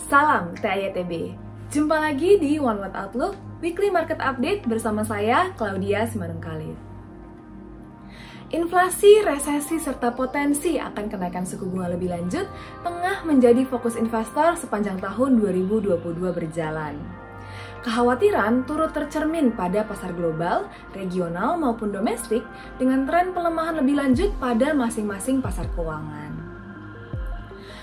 Salam TIETB. Jumpa lagi di One Word Outlook Weekly Market Update bersama saya Claudia Simanungkalit. Inflasi, resesi, serta potensi akan kenaikan suku bunga lebih lanjut tengah menjadi fokus investor sepanjang tahun 2022 berjalan. Kekhawatiran turut tercermin pada pasar global, regional maupun domestik dengan tren pelemahan lebih lanjut pada masing-masing pasar keuangan.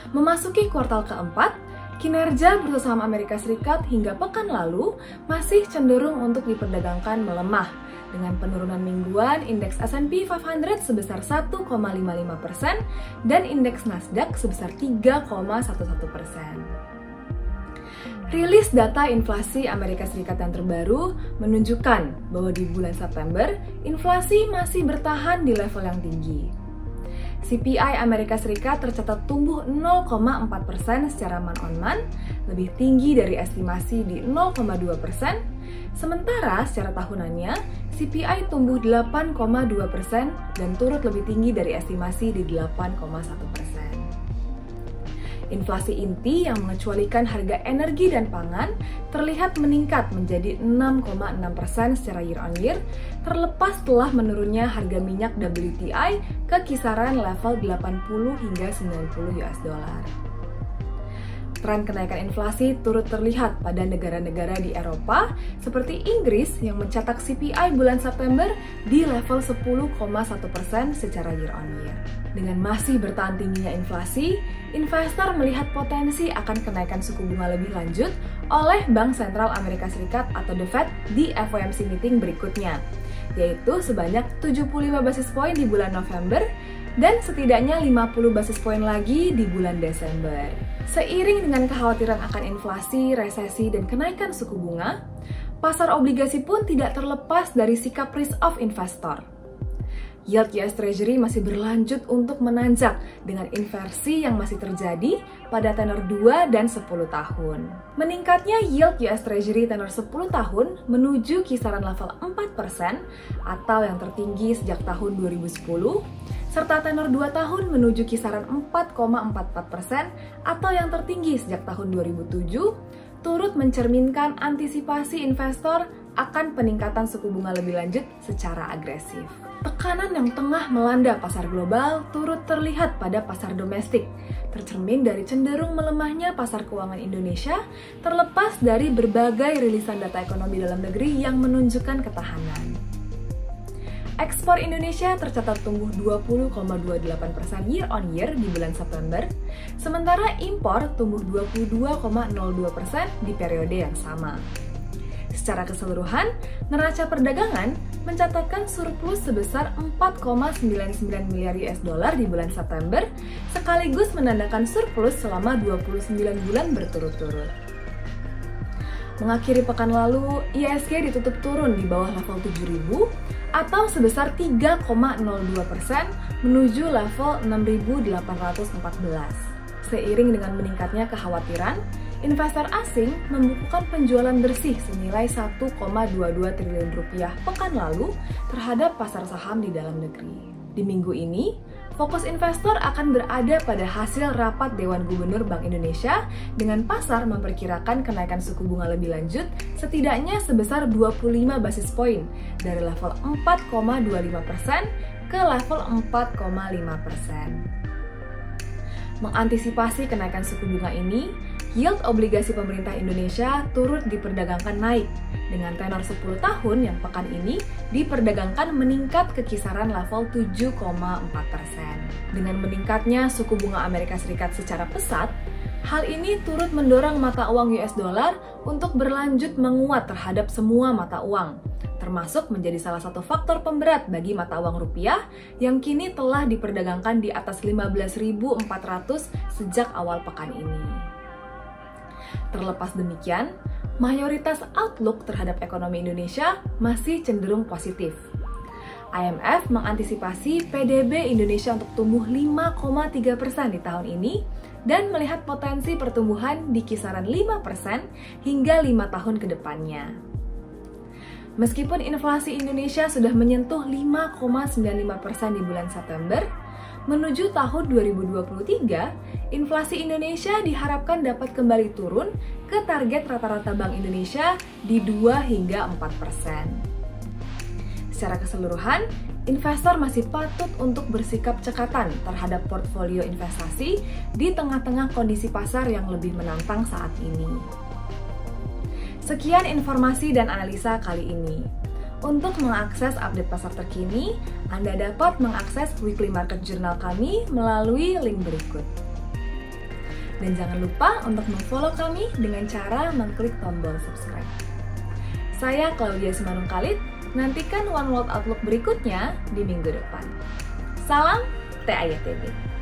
Memasuki kuartal keempat, kinerja bursa saham Amerika Serikat hingga pekan lalu masih cenderung untuk diperdagangkan melemah, dengan penurunan mingguan indeks S&P 500 sebesar 1,55% dan indeks Nasdaq sebesar 3,11%. Rilis data inflasi Amerika Serikat yang terbaru menunjukkan bahwa di bulan September, inflasi masih bertahan di level yang tinggi. CPI Amerika Serikat tercatat tumbuh 0,4% secara month-on-month, lebih tinggi dari estimasi di 0,2%, sementara secara tahunannya CPI tumbuh 8,2% dan turut lebih tinggi dari estimasi di 8,1%. Inflasi inti yang mengecualikan harga energi dan pangan terlihat meningkat menjadi 6,6% secara year on year, terlepas setelah menurunnya harga minyak WTI ke kisaran level 80 hingga 90 US dollar. Tren kenaikan inflasi turut terlihat pada negara-negara di Eropa seperti Inggris yang mencetak CPI bulan September di level 10,1% secara year on year. Dengan masih bertahan tingginya inflasi, investor melihat potensi akan kenaikan suku bunga lebih lanjut oleh Bank Sentral Amerika Serikat atau The Fed di FOMC meeting berikutnya, yaitu sebanyak 75 basis poin di bulan November dan setidaknya 50 basis poin lagi di bulan Desember. Seiring dengan kekhawatiran akan inflasi, resesi, dan kenaikan suku bunga, pasar obligasi pun tidak terlepas dari sikap risk-off investor. Yield US Treasury masih berlanjut untuk menanjak dengan inversi yang masih terjadi pada tenor 2 dan 10 tahun. Meningkatnya yield US Treasury tenor 10 tahun menuju kisaran level 4% atau yang tertinggi sejak tahun 2010, serta tenor 2 tahun menuju kisaran 4,44% atau yang tertinggi sejak tahun 2007, turut mencerminkan antisipasi investor akan peningkatan suku bunga lebih lanjut secara agresif. Tekanan yang tengah melanda pasar global turut terlihat pada pasar domestik, tercermin dari cenderung melemahnya pasar keuangan Indonesia, terlepas dari berbagai rilisan data ekonomi dalam negeri yang menunjukkan ketahanan. Ekspor Indonesia tercatat tumbuh 20,28% year on year di bulan September, sementara impor tumbuh 22,02% di periode yang sama. Secara keseluruhan, neraca perdagangan mencatatkan surplus sebesar 4,99 miliar US dollar di bulan September, sekaligus menandakan surplus selama 29 bulan berturut-turut. Mengakhiri pekan lalu, ISG ditutup turun di bawah level 7.000 atau sebesar 3,02% menuju level 6.814. Seiring dengan meningkatnya kekhawatiran, investor asing membukukan penjualan bersih senilai 1,22 triliun rupiah pekan lalu terhadap pasar saham di dalam negeri. Di minggu ini, fokus investor akan berada pada hasil rapat Dewan Gubernur Bank Indonesia dengan pasar memperkirakan kenaikan suku bunga lebih lanjut setidaknya sebesar 25 basis poin dari level 4,25% ke level 4,5%. Mengantisipasi kenaikan suku bunga ini, yield obligasi pemerintah Indonesia turut diperdagangkan naik, dengan tenor 10 tahun yang pekan ini diperdagangkan meningkat ke kisaran level 7,4%. Dengan meningkatnya suku bunga Amerika Serikat secara pesat, hal ini turut mendorong mata uang US dollar untuk berlanjut menguat terhadap semua mata uang, termasuk menjadi salah satu faktor pemberat bagi mata uang rupiah yang kini telah diperdagangkan di atas 15.400 sejak awal pekan ini. Terlepas demikian, mayoritas outlook terhadap ekonomi Indonesia masih cenderung positif. IMF mengantisipasi PDB Indonesia untuk tumbuh 5,3% di tahun ini dan melihat potensi pertumbuhan di kisaran 5% hingga 5 tahun ke depannya. Meskipun inflasi Indonesia sudah menyentuh 5,95% di bulan September, Menuju tahun 2023, inflasi Indonesia diharapkan dapat kembali turun ke target rata-rata Bank Indonesia di 2 hingga 4%. Secara keseluruhan, investor masih patut untuk bersikap cekatan terhadap portfolio investasi di tengah-tengah kondisi pasar yang lebih menantang saat ini. Sekian informasi dan analisa kali ini. Untuk mengakses update pasar terkini, Anda dapat mengakses weekly market journal kami melalui link berikut. Dan jangan lupa untuk memfollow kami dengan cara mengklik tombol subscribe. Saya Claudia Simanung Khalid, nantikan One World Outlook berikutnya di minggu depan. Salam TAYTB.